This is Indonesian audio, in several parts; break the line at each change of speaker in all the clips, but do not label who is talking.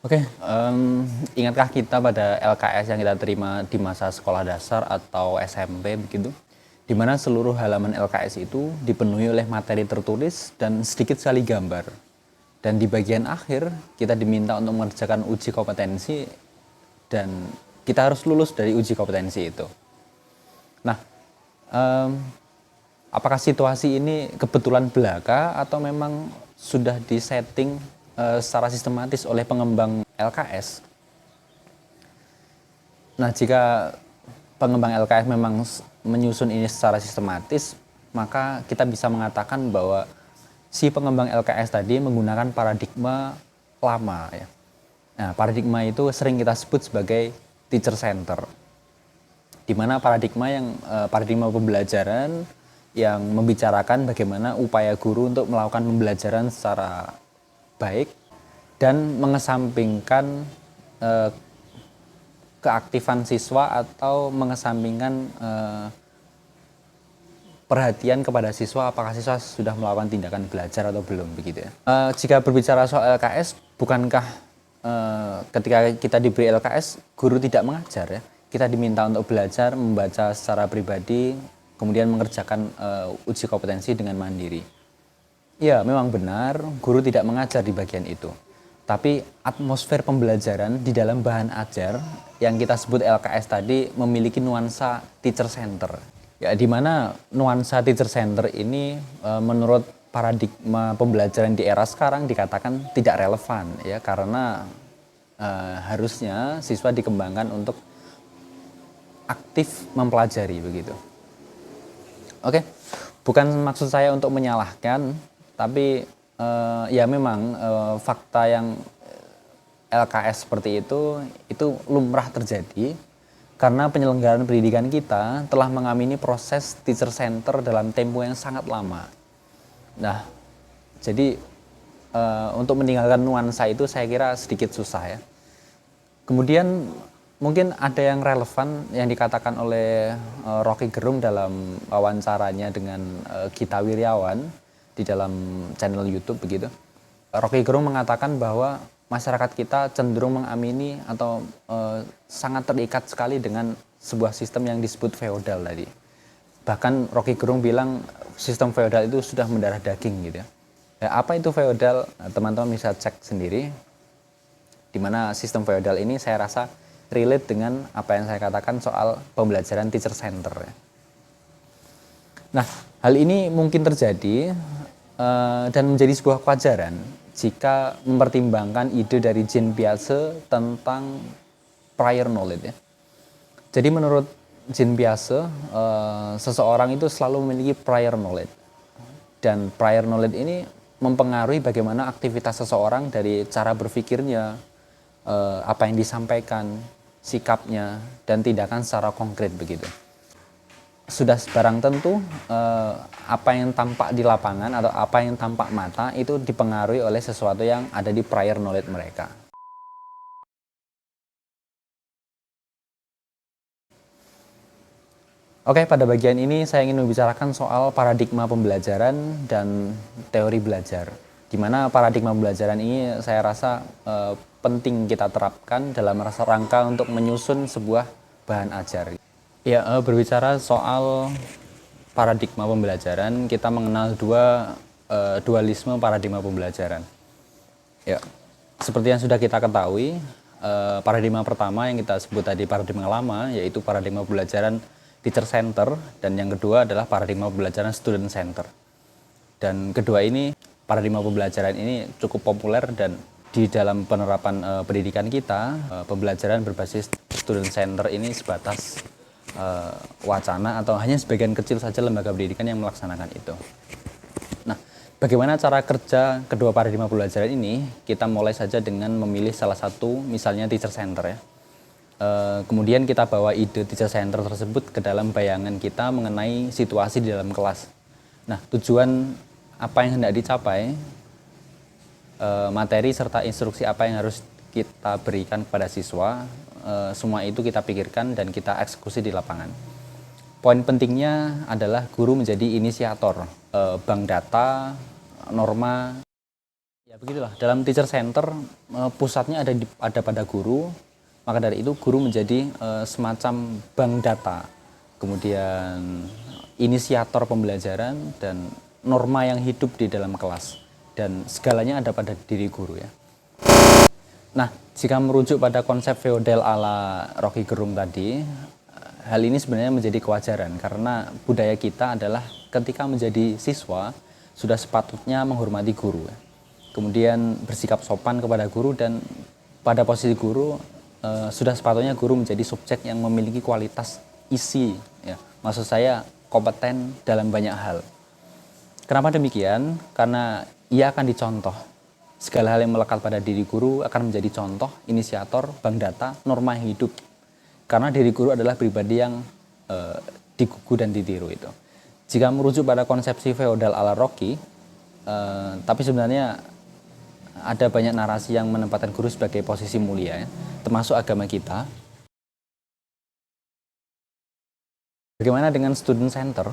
Oke, ingatkah kita pada LKS yang kita terima di masa sekolah dasar atau SMP begitu? Di mana seluruh halaman LKS itu dipenuhi oleh materi tertulis dan sedikit sekali gambar. Dan di bagian akhir kita diminta untuk mengerjakan uji kompetensi dan kita harus lulus dari uji kompetensi itu. Nah, apakah situasi ini kebetulan belaka atau memang sudah disetting secara sistematis oleh pengembang LKS? Nah, jika pengembang LKS memang menyusun ini secara sistematis, maka kita bisa mengatakan bahwa si pengembang LKS tadi menggunakan paradigma lama ya. Nah, paradigma itu sering kita sebut sebagai teacher center. Di mana paradigma pembelajaran yang membicarakan bagaimana upaya guru untuk melakukan pembelajaran secara baik dan mengesampingkan keaktifan siswa atau mengesampingkan perhatian kepada siswa apakah siswa sudah melakukan tindakan belajar atau belum begitu ya. Jika berbicara soal LKS, bukankah ketika kita diberi LKS guru tidak mengajar ya? Kita diminta untuk belajar membaca secara pribadi, kemudian mengerjakan uji kompetensi dengan mandiri. Ya, memang benar, guru tidak mengajar di bagian itu. Tapi atmosfer pembelajaran di dalam bahan ajar yang kita sebut LKS tadi memiliki nuansa teacher center. Ya, di mana nuansa teacher center ini menurut paradigma pembelajaran di era sekarang dikatakan tidak relevan ya, karena harusnya siswa dikembangkan untuk aktif mempelajari begitu. Oke, bukan maksud saya untuk menyalahkan, tapi ya memang fakta yang LKS seperti itu lumrah terjadi karena penyelenggaraan pendidikan kita telah mengamini proses teacher center dalam tempo yang sangat lama. Nah, jadi untuk meninggalkan nuansa itu saya kira sedikit susah ya. Kemudian mungkin ada yang relevan yang dikatakan oleh Rocky Gerung dalam wawancaranya dengan Gita Wirjawan di dalam channel YouTube begitu. Rocky Gerung mengatakan bahwa masyarakat kita cenderung mengamini atau sangat terikat sekali dengan sebuah sistem yang disebut feodal tadi. Bahkan Rocky Gerung bilang sistem feodal itu sudah mendarah daging gitu ya. Apa itu feodal? Nah, teman-teman bisa cek sendiri. Di mana sistem feodal ini saya rasa relate dengan apa yang saya katakan soal pembelajaran teacher center. Nah, hal ini mungkin terjadi dan menjadi sebuah kewajaran jika mempertimbangkan ide dari Jean Piaget tentang prior knowledge ya. Jadi menurut Jean Piaget, seseorang itu selalu memiliki prior knowledge. Dan prior knowledge ini mempengaruhi bagaimana aktivitas seseorang dari cara berpikirnya, apa yang disampaikan, sikapnya, dan tindakan secara konkret begitu. Sudah barang tentu apa yang tampak di lapangan atau apa yang tampak mata itu dipengaruhi oleh sesuatu yang ada di prior knowledge mereka. Oke, pada bagian ini saya ingin membicarakan soal paradigma pembelajaran dan teori belajar. Di mana paradigma pembelajaran ini saya rasa penting kita terapkan dalam rangka untuk menyusun sebuah bahan ajar. Ya, berbicara soal paradigma pembelajaran, kita mengenal dualisme paradigma pembelajaran. Ya, seperti yang sudah kita ketahui, paradigma pertama yang kita sebut tadi paradigma lama, yaitu paradigma pembelajaran teacher center, dan yang kedua adalah paradigma pembelajaran student center. Dan kedua ini, paradigma pembelajaran ini cukup populer dan di dalam penerapan pendidikan kita, pembelajaran berbasis student center ini sebatas wacana atau hanya sebagian kecil saja lembaga pendidikan yang melaksanakan itu. Nah, bagaimana cara kerja kedua paradigma pembelajaran ini? Kita mulai saja dengan memilih salah satu, misalnya teacher center ya. Kemudian kita bawa ide teacher center tersebut ke dalam bayangan kita mengenai situasi di dalam kelas. Nah, tujuan apa yang hendak dicapai, materi serta instruksi apa yang harus kita berikan kepada siswa, semua itu kita pikirkan dan kita eksekusi di lapangan. Poin pentingnya adalah guru menjadi inisiator bank data, norma Ya begitulah, dalam teacher center pusatnya ada pada guru, maka dari itu guru menjadi semacam bank data, kemudian inisiator pembelajaran dan norma yang hidup di dalam kelas, dan segalanya ada pada diri guru ya. Nah, jika merujuk pada konsep feodal ala Rocky Gerung tadi, hal ini sebenarnya menjadi kewajaran karena budaya kita adalah ketika menjadi siswa sudah sepatutnya menghormati guru, kemudian bersikap sopan kepada guru, dan pada posisi guru sudah sepatutnya guru menjadi subjek yang memiliki kualitas isi, ya. Maksud saya kompeten dalam banyak hal. Kenapa demikian? Karena ia akan dicontoh. Segala hal yang melekat pada diri guru akan menjadi contoh, inisiator, bank data, norma hidup. Karena diri guru adalah pribadi yang digugu dan ditiru itu. Jika merujuk pada konsepsi feodal ala Rocky, tapi sebenarnya ada banyak narasi yang menempatkan guru sebagai posisi mulia, ya, termasuk agama kita. Bagaimana dengan student center?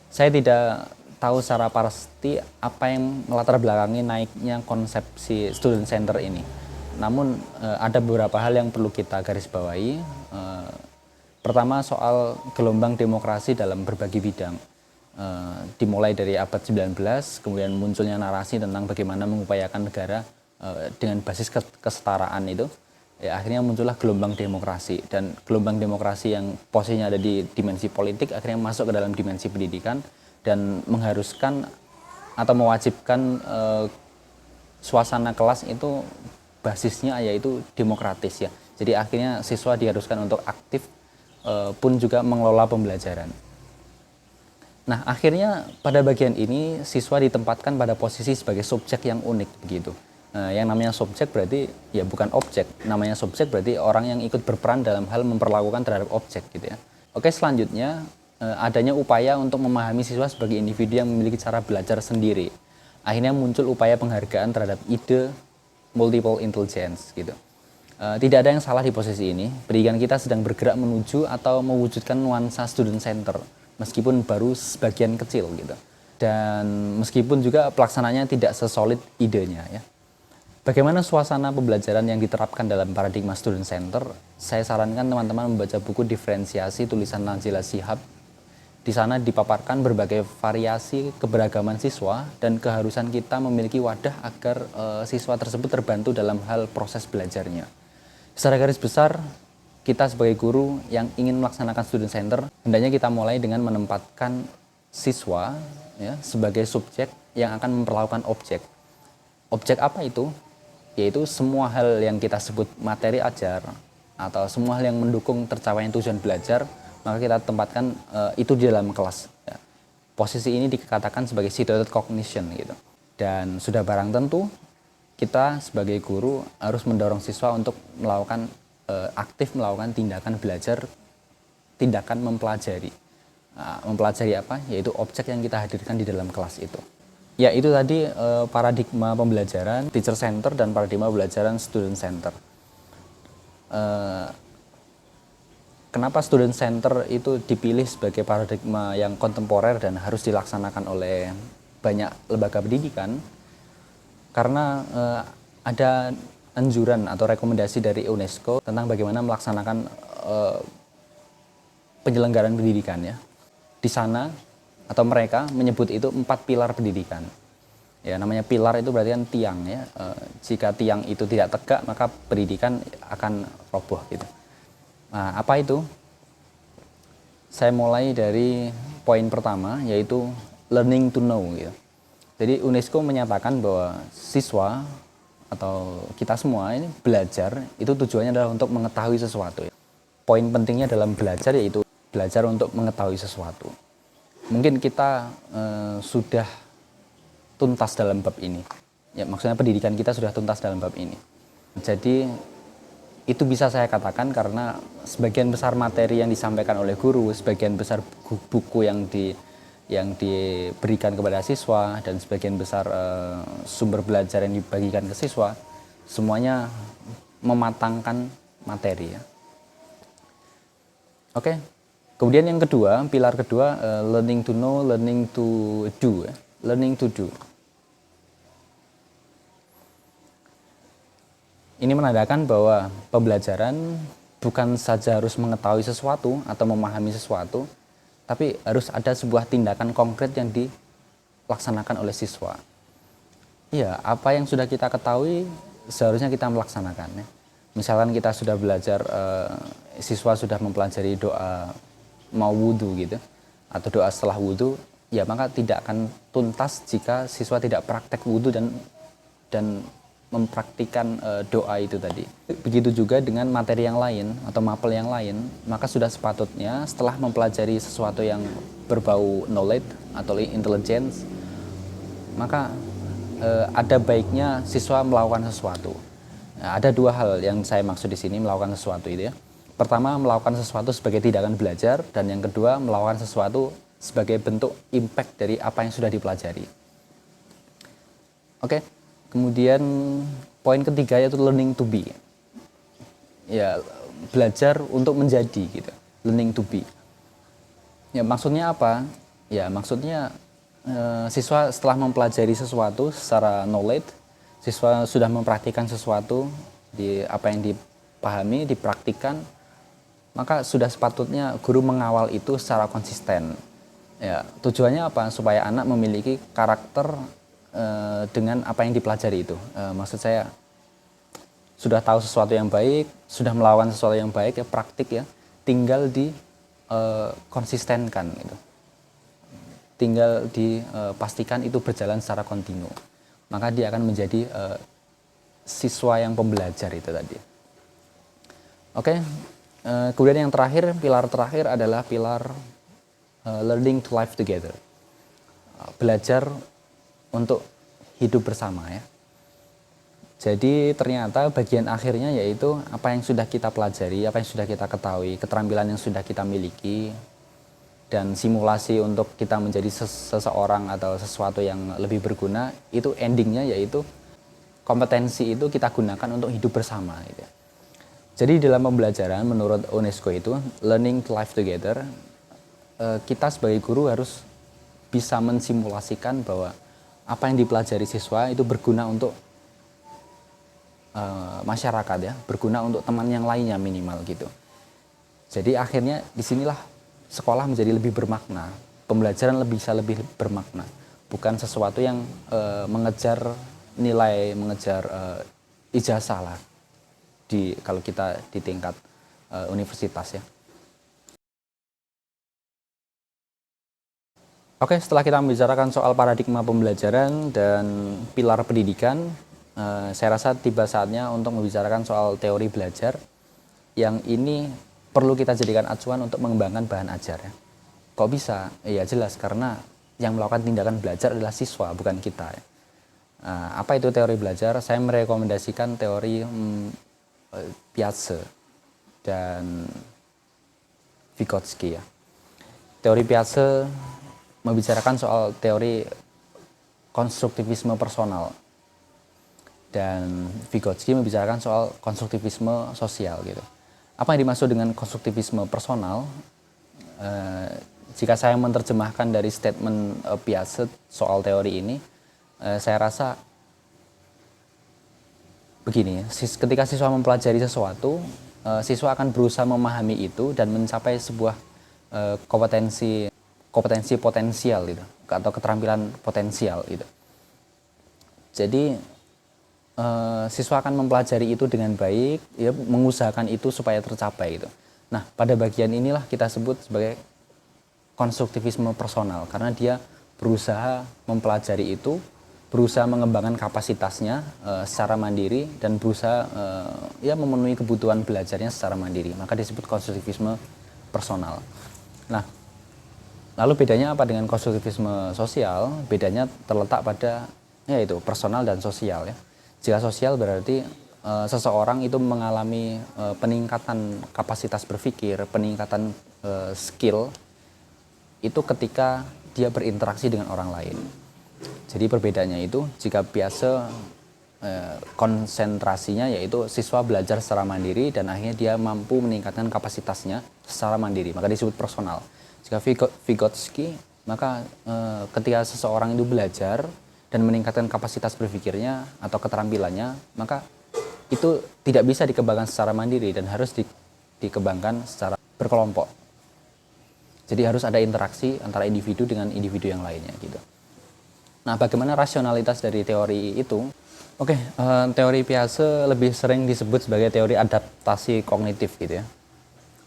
Saya tidak tahu secara pasti apa yang melatar belakangi naiknya konsepsi student center ini. Namun ada beberapa hal yang perlu kita garis bawahi. Pertama, soal gelombang demokrasi dalam berbagai bidang. Dimulai dari abad 19, kemudian munculnya narasi tentang bagaimana mengupayakan negara dengan basis kesetaraan itu. Ya, akhirnya muncullah gelombang demokrasi, dan gelombang demokrasi yang posisinya ada di dimensi politik akhirnya masuk ke dalam dimensi pendidikan dan mengharuskan atau mewajibkan suasana kelas itu basisnya yaitu demokratis ya. Jadi akhirnya siswa diharuskan untuk aktif pun juga mengelola pembelajaran. Nah, akhirnya pada bagian ini siswa ditempatkan pada posisi sebagai subjek yang unik begitu. Yang namanya subjek berarti ya bukan objek. Namanya subjek berarti orang yang ikut berperan dalam hal memperlakukan terhadap objek gitu ya. Oke, selanjutnya adanya upaya untuk memahami siswa sebagai individu yang memiliki cara belajar sendiri. Akhirnya muncul upaya penghargaan terhadap ide multiple intelligence gitu. Tidak ada yang salah di posisi ini. Pendidikan kita sedang bergerak menuju atau mewujudkan nuansa student center, meskipun baru sebagian kecil gitu. Dan meskipun juga pelaksananya tidak sesolid idenya ya. Bagaimana suasana pembelajaran yang diterapkan dalam paradigma student center? Saya sarankan teman-teman membaca buku Diferensiasi tulisan Najila Shihab. Di sana dipaparkan berbagai variasi keberagaman siswa dan keharusan kita memiliki wadah agar siswa tersebut terbantu dalam hal proses belajarnya. Secara garis besar, kita sebagai guru yang ingin melaksanakan student center, hendaknya kita mulai dengan menempatkan siswa ya, sebagai subjek yang akan memperlakukan objek. Objek apa itu? Yaitu semua hal yang kita sebut materi ajar atau semua hal yang mendukung tercapainya tujuan belajar, maka kita tempatkan itu di dalam kelas. Ya. Posisi ini dikatakan sebagai situated cognition gitu. Dan sudah barang tentu kita sebagai guru harus mendorong siswa untuk melakukan aktif melakukan tindakan belajar, tindakan mempelajari. Nah, mempelajari apa? Yaitu objek yang kita hadirkan di dalam kelas itu. Ya, itu tadi paradigma pembelajaran teacher center dan paradigma pembelajaran student center. Kenapa student center itu dipilih sebagai paradigma yang kontemporer dan harus dilaksanakan oleh banyak lembaga pendidikan? Karena ada anjuran atau rekomendasi dari UNESCO tentang bagaimana melaksanakan penyelenggaraan pendidikan ya. Di sana atau mereka menyebut itu 4 pilar pendidikan. Ya, namanya pilar itu berarti kan tiang ya. Jika tiang itu tidak tegak, maka pendidikan akan roboh gitu. Nah, apa itu? Saya mulai dari poin pertama, yaitu learning to know gitu. Jadi UNESCO menyatakan bahwa siswa atau kita semua ini belajar itu tujuannya adalah untuk mengetahui sesuatu. Poin pentingnya dalam belajar yaitu belajar untuk mengetahui sesuatu. Mungkin kita sudah tuntas dalam bab ini. Ya, maksudnya pendidikan kita sudah tuntas dalam bab ini. Jadi itu bisa saya katakan karena sebagian besar materi yang disampaikan oleh guru, sebagian besar buku yang diberikan kepada siswa, dan sebagian besar sumber belajar yang dibagikan ke siswa, semuanya mematangkan materi ya. Oke. Kemudian yang kedua, pilar kedua, learning to know, learning to do. Learning to do. Ini menandakan bahwa pembelajaran bukan saja harus mengetahui sesuatu atau memahami sesuatu, tapi harus ada sebuah tindakan konkret yang dilaksanakan oleh siswa. Iya, apa yang sudah kita ketahui seharusnya kita melaksanakan. Ya. Misalkan kita sudah belajar, siswa sudah mempelajari doa mau wudhu gitu, atau doa setelah wudhu, ya maka tidak akan tuntas jika siswa tidak praktek wudhu dan mempraktikkan doa itu tadi. Begitu juga dengan materi yang lain atau mapel yang lain, maka sudah sepatutnya setelah mempelajari sesuatu yang berbau knowledge atau intelligence, maka ada baiknya siswa melakukan sesuatu. Nah, ada dua hal yang saya maksud di sini melakukan sesuatu itu ya. Pertama, melakukan sesuatu sebagai tindakan belajar, dan yang kedua, melakukan sesuatu sebagai bentuk impact dari apa yang sudah dipelajari. Oke. Kemudian poin ketiga yaitu learning to be. Ya, belajar untuk menjadi gitu. Learning to be. Ya, maksudnya apa? Ya, maksudnya siswa setelah mempelajari sesuatu secara knowledge, siswa sudah mempraktikkan sesuatu di apa yang dipahami, dipraktikkan, maka sudah sepatutnya guru mengawal itu secara konsisten. Ya, tujuannya apa? Supaya anak memiliki karakter dengan apa yang dipelajari itu. Maksud saya sudah tahu sesuatu yang baik, sudah melakukan sesuatu yang baik ya, praktik ya, tinggal di konsistenkan gitu. Tinggal dipastikan itu berjalan secara kontinu. Maka dia akan menjadi siswa yang pembelajar itu tadi. Oke. Kemudian yang terakhir, pilar terakhir adalah pilar learning to live together. Belajar untuk hidup bersama ya. Jadi ternyata bagian akhirnya yaitu apa yang sudah kita pelajari, apa yang sudah kita ketahui, keterampilan yang sudah kita miliki, dan simulasi untuk kita menjadi seseorang atau sesuatu yang lebih berguna, itu endingnya yaitu kompetensi itu kita gunakan untuk hidup bersama gitu. Jadi dalam pembelajaran menurut UNESCO itu learning to live together, kita sebagai guru harus bisa mensimulasikan bahwa apa yang dipelajari siswa itu berguna untuk masyarakat ya, berguna untuk teman yang lainnya minimal gitu. Jadi akhirnya disinilah sekolah menjadi lebih bermakna, pembelajaran bisa lebih bermakna, bukan sesuatu yang mengejar nilai, mengejar ijazah lah kalau kita di tingkat universitas ya. Oke, setelah kita membicarakan soal paradigma pembelajaran dan pilar pendidikan, saya rasa tiba saatnya untuk membicarakan soal teori belajar yang ini perlu kita jadikan acuan untuk mengembangkan bahan ajar ya. Kok bisa? Ya jelas, karena yang melakukan tindakan belajar adalah siswa, bukan kita ya. Apa itu teori belajar? Saya merekomendasikan teori Piaget dan Vygotsky ya. Teori Piaget membicarakan soal teori konstruktivisme personal, dan Vygotsky membicarakan soal konstruktivisme sosial gitu. Apa yang dimaksud dengan konstruktivisme personal? Jika saya menerjemahkan dari statement Piaget soal teori ini, saya rasa begini, ketika siswa mempelajari sesuatu, siswa akan berusaha memahami itu dan mencapai sebuah kompetensi potensial gitu, atau keterampilan potensial gitu. Jadi siswa akan mempelajari itu dengan baik, ya, mengusahakan itu supaya tercapai gitu. Nah, pada bagian inilah kita sebut sebagai konstruktivisme personal, karena dia berusaha mempelajari itu, berusaha mengembangkan kapasitasnya secara mandiri, dan berusaha ya memenuhi kebutuhan belajarnya secara mandiri. Maka disebut konstruktivisme personal. Nah, lalu bedanya apa dengan konstruktivisme sosial? Bedanya terletak pada yaitu personal dan sosial ya. Jika sosial berarti seseorang itu mengalami peningkatan kapasitas berpikir, peningkatan skill itu ketika dia berinteraksi dengan orang lain. Jadi perbedaannya itu, jika biasa konsentrasinya yaitu siswa belajar secara mandiri dan akhirnya dia mampu meningkatkan kapasitasnya secara mandiri, maka disebut personal. Jika Vygotsky, maka ketika seseorang itu belajar dan meningkatkan kapasitas berpikirnya atau keterampilannya, maka itu tidak bisa dikembangkan secara mandiri dan harus dikembangkan secara berkelompok. Jadi harus ada interaksi antara individu dengan individu yang lainnya gitu. Nah, bagaimana rasionalitas dari teori itu? Oke, teori Piaget lebih sering disebut sebagai teori adaptasi kognitif gitu ya.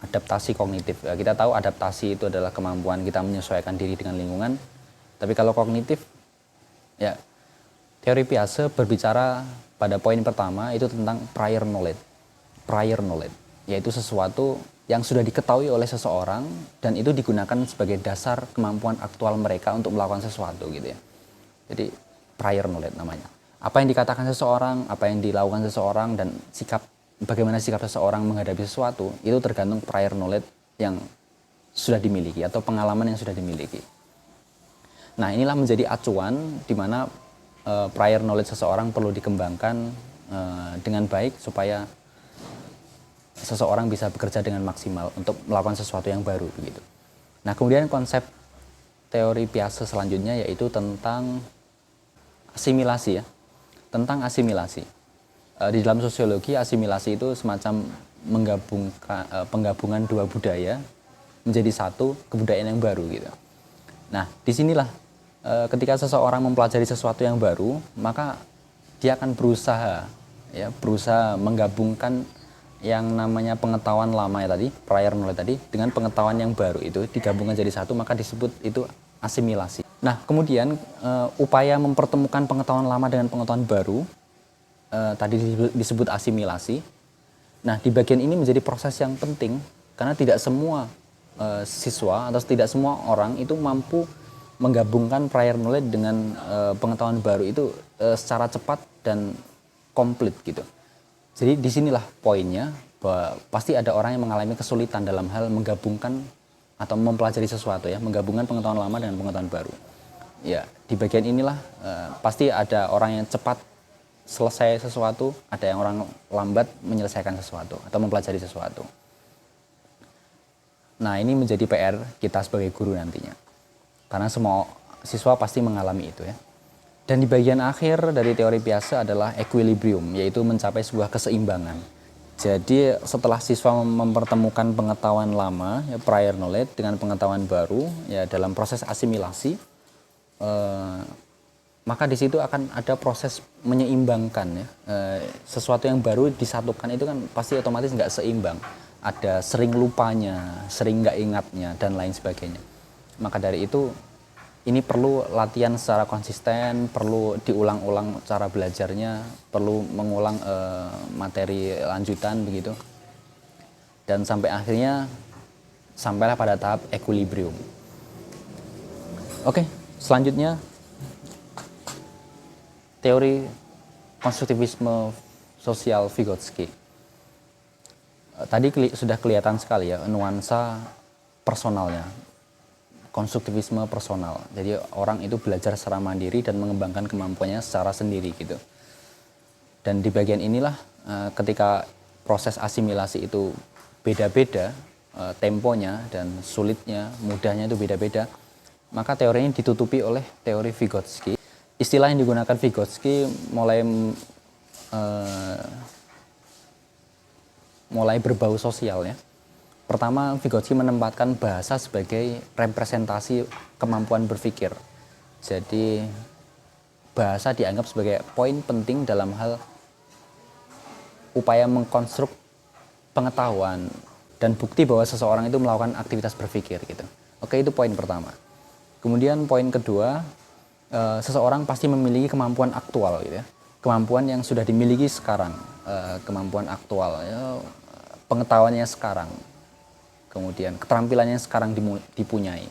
Adaptasi kognitif. Kita tahu adaptasi itu adalah kemampuan kita menyesuaikan diri dengan lingkungan. Tapi kalau kognitif, ya teori Piaget berbicara pada poin pertama itu tentang prior knowledge. Prior knowledge, yaitu sesuatu yang sudah diketahui oleh seseorang dan itu digunakan sebagai dasar kemampuan aktual mereka untuk melakukan sesuatu gitu ya. Jadi prior knowledge namanya. Apa yang dikatakan seseorang, apa yang dilakukan seseorang dan bagaimana sikap seseorang menghadapi sesuatu itu tergantung prior knowledge yang sudah dimiliki atau pengalaman yang sudah dimiliki. Nah, inilah menjadi acuan di mana prior knowledge seseorang perlu dikembangkan dengan baik supaya seseorang bisa bekerja dengan maksimal untuk melakukan sesuatu yang baru begitu. Nah, kemudian konsep teori Piaget selanjutnya yaitu tentang asimilasi ya. Tentang asimilasi. Di dalam sosiologi asimilasi itu semacam penggabungan dua budaya menjadi satu kebudayaan yang baru gitu. Nah, disinilah ketika seseorang mempelajari sesuatu yang baru, maka dia akan berusaha menggabungkan yang namanya pengetahuan lama ya tadi, prior knowledge tadi, dengan pengetahuan yang baru itu digabungkan jadi satu, maka disebut itu asimilasi. Nah, kemudian upaya mempertemukan pengetahuan lama dengan pengetahuan baru, tadi disebut asimilasi. Nah, di bagian ini menjadi proses yang penting, karena tidak semua siswa atau tidak semua orang itu mampu menggabungkan prior knowledge dengan pengetahuan baru itu secara cepat dan komplit gitu. Jadi disinilah poinnya bahwa pasti ada orang yang mengalami kesulitan dalam hal menggabungkan atau mempelajari sesuatu ya, menggabungkan pengetahuan lama dengan pengetahuan baru. Ya, di bagian inilah pasti ada orang yang cepat selesai sesuatu, ada yang orang lambat menyelesaikan sesuatu atau mempelajari sesuatu. Nah, ini menjadi PR kita sebagai guru nantinya. Karena semua siswa pasti mengalami itu ya. Dan di bagian akhir dari teori Piaget adalah equilibrium, yaitu mencapai sebuah keseimbangan. Jadi setelah siswa mempertemukan pengetahuan lama, ya, prior knowledge dengan pengetahuan baru, ya dalam proses asimilasi, maka di situ akan ada proses menyeimbangkan ya. Sesuatu yang baru disatukan itu kan pasti otomatis nggak seimbang. Ada sering lupanya, sering nggak ingatnya, dan lain sebagainya. Maka dari itu, ini perlu latihan secara konsisten, perlu diulang-ulang cara belajarnya, perlu mengulang materi lanjutan begitu. Dan sampai akhirnya sampailah pada tahap equilibrium. Oke, selanjutnya teori konstruktivisme sosial Vygotsky. Tadi sudah kelihatan sekali ya nuansa personalnya. Konstruktivisme personal. Jadi orang itu belajar secara mandiri dan mengembangkan kemampuannya secara sendiri gitu. Dan di bagian inilah ketika proses asimilasi itu beda-beda, temponya dan sulitnya, mudahnya itu beda-beda, maka teori ini ditutupi oleh teori Vygotsky. Istilah yang digunakan Vygotsky mulai berbau sosial ya. Pertama, Vygotsky menempatkan bahasa sebagai representasi kemampuan berpikir. Jadi, bahasa dianggap sebagai poin penting dalam hal upaya mengkonstruk pengetahuan dan bukti bahwa seseorang itu melakukan aktivitas berpikir gitu. Oke, itu poin pertama. Kemudian poin kedua, seseorang pasti memiliki kemampuan aktual gitu ya. Kemampuan yang sudah dimiliki sekarang, kemampuan aktual, ya, pengetahuannya sekarang. Kemudian keterampilannya sekarang dipunyai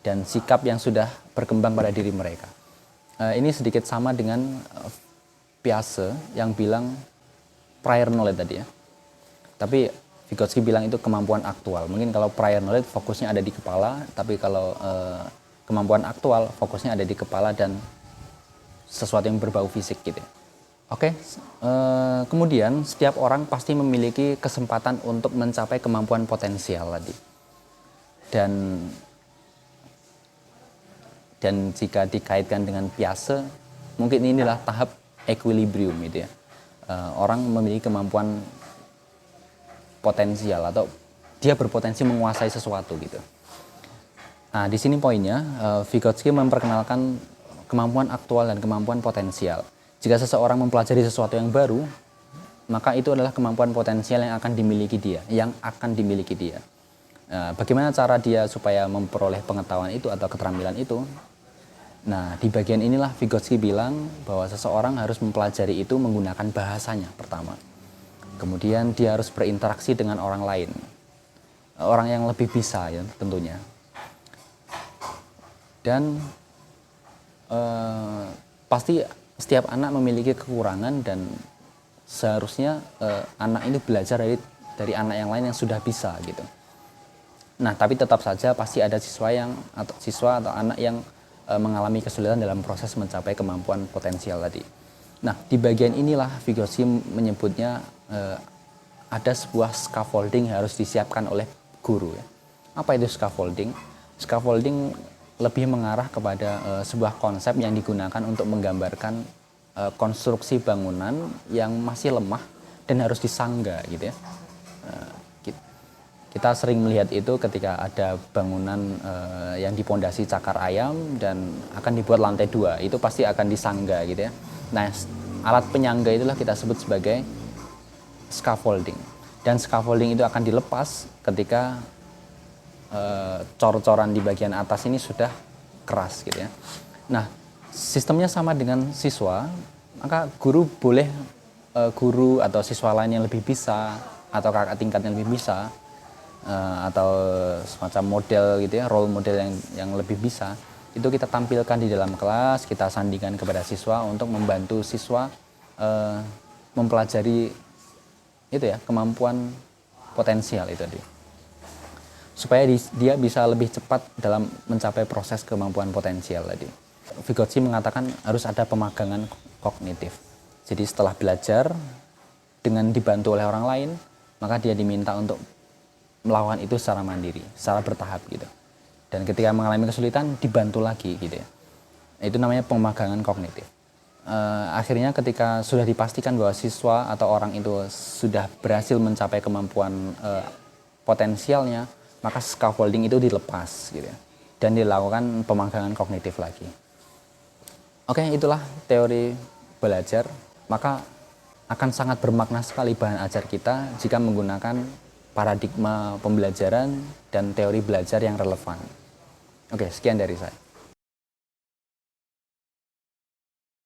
dan sikap yang sudah berkembang pada diri mereka. Ini sedikit sama dengan Piaget yang bilang prior knowledge tadi ya. Tapi Vygotsky bilang itu kemampuan aktual. Mungkin kalau prior knowledge fokusnya ada di kepala, tapi kalau kemampuan aktual fokusnya ada di kepala dan sesuatu yang berbau fisik gitu. Oke, kemudian setiap orang pasti memiliki kesempatan untuk mencapai kemampuan potensial tadi. Dan jika dikaitkan dengan Piaget, mungkin inilah tahap equilibrium gitu ya. orang memiliki kemampuan potensial atau dia berpotensi menguasai sesuatu gitu. Nah, di sini poinnya, Vygotsky memperkenalkan kemampuan aktual dan kemampuan potensial. Jika seseorang mempelajari sesuatu yang baru, maka itu adalah kemampuan potensial yang akan dimiliki dia. Bagaimana cara dia supaya memperoleh pengetahuan itu atau keterampilan itu? Nah, di bagian inilah Vygotsky bilang bahwa seseorang harus mempelajari itu menggunakan bahasanya pertama. Kemudian dia harus berinteraksi dengan orang lain, orang yang lebih bisa ya tentunya. Dan pasti setiap anak memiliki kekurangan dan seharusnya anak ini belajar dari anak yang lain yang sudah bisa gitu. Nah, tapi tetap saja pasti ada siswa atau anak yang mengalami kesulitan dalam proses mencapai kemampuan potensial tadi. Nah, di bagian inilah Vygotsky menyebutnya ada sebuah scaffolding yang harus disiapkan oleh guru ya. Apa itu scaffolding? Scaffolding lebih mengarah kepada sebuah konsep yang digunakan untuk menggambarkan konstruksi bangunan yang masih lemah dan harus disangga gitu ya. Kita sering melihat itu ketika ada bangunan yang dipondasi cakar ayam dan akan dibuat lantai 2, itu pasti akan disangga gitu ya. Nah, alat penyangga itulah kita sebut sebagai scaffolding. Dan scaffolding itu akan dilepas ketika cor-coran di bagian atas ini sudah keras gitu ya. Nah, sistemnya sama dengan siswa, maka guru atau siswa lain yang lebih bisa atau kakak tingkat yang lebih bisa atau semacam model gitu ya, role model yang lebih bisa, itu kita tampilkan di dalam kelas, kita sandingkan kepada siswa untuk membantu siswa mempelajari itu ya, kemampuan potensial itu tadi. Supaya dia bisa lebih cepat dalam mencapai proses kemampuan potensial tadi. Vygotsky mengatakan harus ada pemagangan kognitif. Jadi setelah belajar dengan dibantu oleh orang lain, maka dia diminta untuk melakukan itu secara mandiri, secara bertahap gitu. Dan ketika mengalami kesulitan, dibantu lagi gitu ya. Itu namanya pemagangan kognitif. Akhirnya ketika sudah dipastikan bahwa siswa atau orang itu sudah berhasil mencapai kemampuan potensialnya, maka scaffolding itu dilepas gitu ya, dan dilakukan pemagangan kognitif lagi. Oke, itulah teori belajar. Maka akan sangat bermakna sekali bahan ajar kita jika menggunakan paradigma pembelajaran dan teori belajar yang relevan. Oke, sekian dari saya.